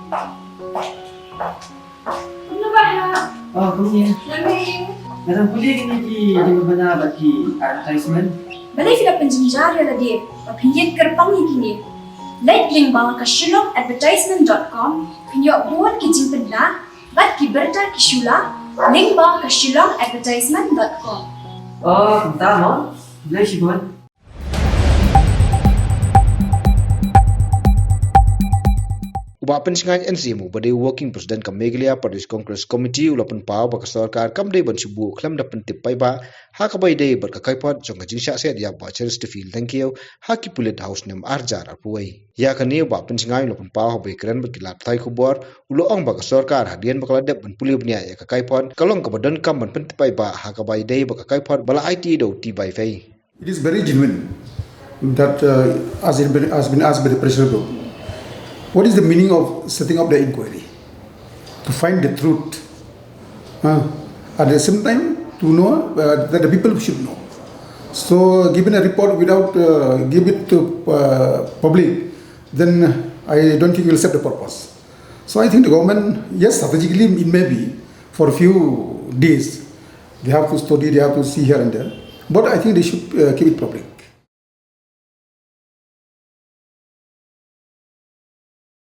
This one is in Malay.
Ano ba ha? Oh, kuya. Lamig. Narang kuya kiniki di ba na bagi advertisement? Balay sila penjenjar ya lagi. Papinjit kerpang kini. Like link bang kasyulong advertisement.com. Pinyo buat kijing pedla. Bat kiberta kishula. Link bang kasyulong advertisement.com. Oh, tama. Bilay si Bon. Ubapan singan NCMU bade working president ka Meghalaya Pradesh Congress Committee ulapan pau ba ka sarkar kam dei ban subu khlam da pyntip paidbah ha ka bai dei bar ka kaiphod jong jing sha se ya ba cher to feel thank you ha ki pulet house nem arjar apuai ya ka ne ubapan singan ulapan pau ha bai kran ba ki lap thai khubor ulo ong ba ka sarkar hadian ba kala dep ban puli bnia ya ka kaiphod kalong ka badan kam ban pyntip paidbah ha ka bai dei ba ka kaiphod bala IT do ti bai fei. It is very genuine that as it has been asked by the pressure group. What is the meaning of setting up the inquiry? To find the truth. At the same time, to know that the people should know. So, given a report without give it to public, then I don't think it will serve the purpose. So, I think the government, yes, strategically it may be for a few days. They have to study, they have to see here and there. But I think they should keep it public.